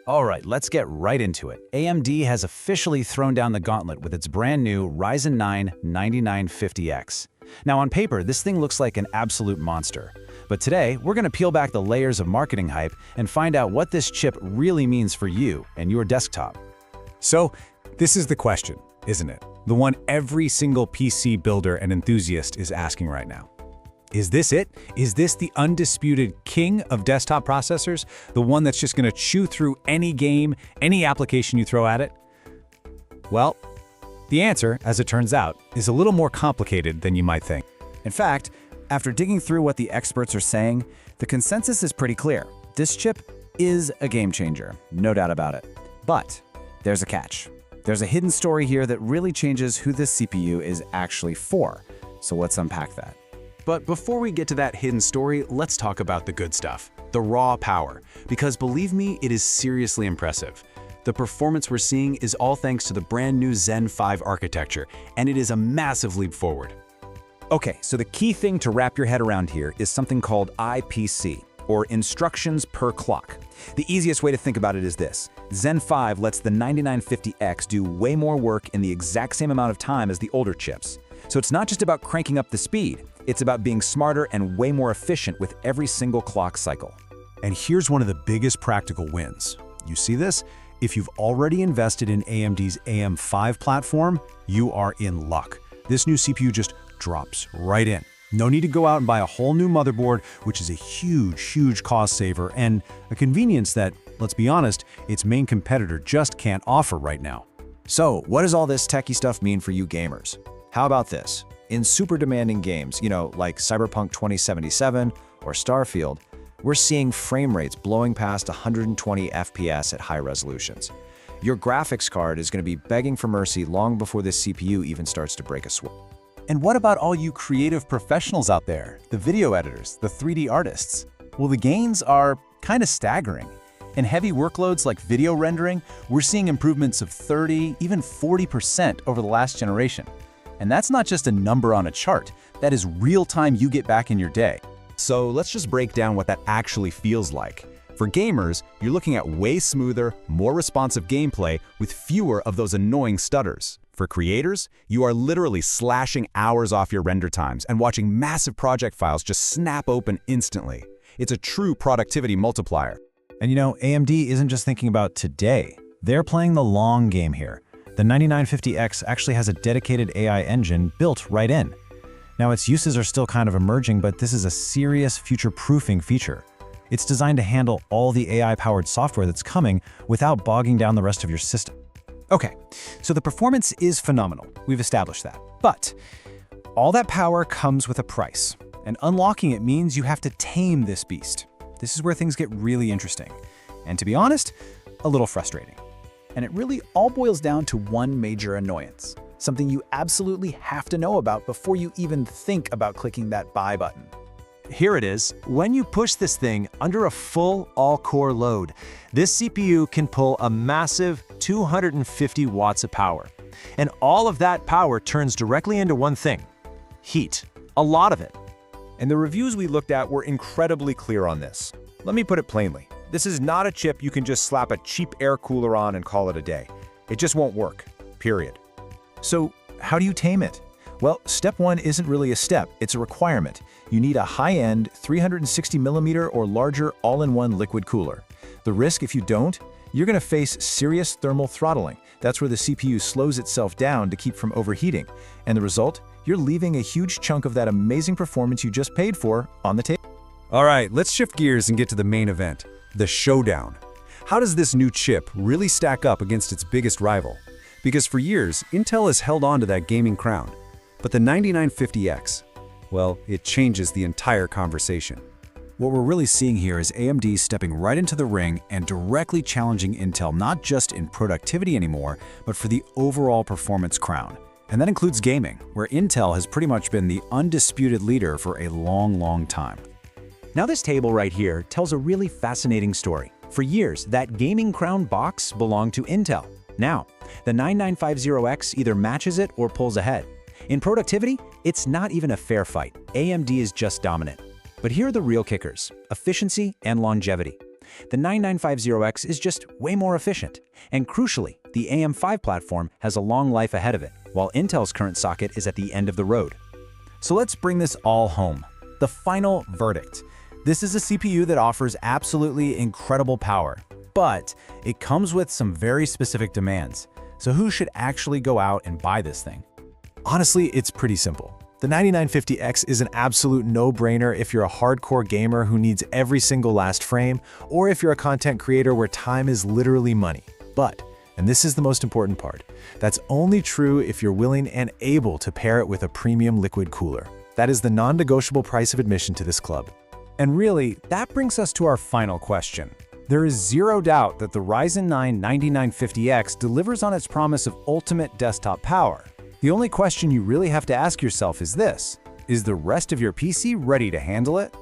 All right, let's get right into it. AMD has officially thrown down the gauntlet with its brand new Ryzen 9 9950X. Now on paper, this thing looks like an absolute monster. But today, we're going to peel back the layers of marketing hype and find out what this chip really means for you and your desktop. So, this is the question, isn't it? The one every single PC builder and enthusiast is asking right now. Is this it? Is this the undisputed king of desktop processors? The one that's just going to chew through any game, any application you throw at it? Well, the answer, as it turns out, is a little more complicated than you might think. In fact, after digging through what the experts are saying, the consensus is pretty clear. This chip is a game changer, no doubt about it. But there's a catch. There's a hidden story here that really changes who this CPU is actually for. So let's unpack that. But before we get to that hidden story, let's talk about the good stuff, the raw power, because believe me, it is seriously impressive. The performance we're seeing is all thanks to the brand new Zen 5 architecture, and it is a massive leap forward. Okay, so the key thing to wrap your head around here is something called IPC, or instructions per clock. The easiest way to think about it is this. Zen 5 lets the 9950X do way more work in the exact same amount of time as the older chips. So it's not just about cranking up the speed, it's about being smarter and way more efficient with every single clock cycle. And here's one of the biggest practical wins. You see this? If you've already invested in AMD's AM5 platform, you are in luck. This new CPU just drops right in. No need to go out and buy a whole new motherboard, which is a huge cost saver and a convenience that, let's be honest, its main competitor just can't offer right now. So, what does all this techie stuff mean for you gamers? How about this? In super demanding games, like Cyberpunk 2077 or Starfield, we're seeing frame rates blowing past 120 FPS at high resolutions. Your graphics card is going to be begging for mercy long before this CPU even starts to break a sweat. And what about all you creative professionals out there, the video editors, the 3D artists? Well, the gains are kind of staggering. In heavy workloads like video rendering, we're seeing improvements of 30, even 40% over the last generation. And that's not just a number on a chart, that is real time you get back in your day. So let's just break down what that actually feels like. For gamers, you're looking at way smoother, more responsive gameplay with fewer of those annoying stutters. For creators, you are literally slashing hours off your render times and watching massive project files just snap open instantly. It's a true productivity multiplier. And AMD isn't just thinking about today. They're playing the long game here. The 9950X actually has a dedicated AI engine built right in. Now, its uses are still kind of emerging, but this is a serious future-proofing feature. It's designed to handle all the AI-powered software that's coming without bogging down the rest of your system. Okay, so the performance is phenomenal. We've established that. But all that power comes with a price, and unlocking it means you have to tame this beast. This is where things get really interesting, and to be honest, a little frustrating. And it really all boils down to one major annoyance, something you absolutely have to know about before you even think about clicking that buy button. Here it is. When you push this thing under a full all-core load, this CPU can pull a massive 250 watts of power. And all of that power turns directly into one thing: heat. A lot of it. And the reviews we looked at were incredibly clear on this. Let me put it plainly. This is not a chip you can just slap a cheap air cooler on and call it a day. It just won't work, period. So how do you tame it? Well, step one isn't really a step, it's a requirement. You need a high-end 360mm or larger all-in-one liquid cooler. The risk if you don't, you're going to face serious thermal throttling. That's where the CPU slows itself down to keep from overheating. And the result? You're leaving a huge chunk of that amazing performance you just paid for on the table. All right, let's shift gears and get to the main event, the showdown. How does this new chip really stack up against its biggest rival? Because for years, Intel has held on to that gaming crown. But the 9950X, well, it changes the entire conversation. What we're really seeing here is AMD stepping right into the ring and directly challenging Intel not just in productivity anymore, but for the overall performance crown. And that includes gaming, where Intel has pretty much been the undisputed leader for a long time. Now this table right here tells a really fascinating story. For years, that gaming crown box belonged to Intel. Now, the 9950X either matches it or pulls ahead. In productivity, it's not even a fair fight. AMD is just dominant. But here are the real kickers: efficiency and longevity. The 9950X is just way more efficient. And crucially, the AM5 platform has a long life ahead of it, while Intel's current socket is at the end of the road. So let's bring this all home. The final verdict. This is a CPU that offers absolutely incredible power, but it comes with some very specific demands. So who should actually go out and buy this thing? Honestly, it's pretty simple. The 9950X is an absolute no-brainer if you're a hardcore gamer who needs every single last frame, or if you're a content creator where time is literally money. But, and this is the most important part, that's only true if you're willing and able to pair it with a premium liquid cooler. That is the non-negotiable price of admission to this club. And really, that brings us to our final question. There is zero doubt that the Ryzen 9 9950X delivers on its promise of ultimate desktop power. The only question you really have to ask yourself is this: is the rest of your PC ready to handle it?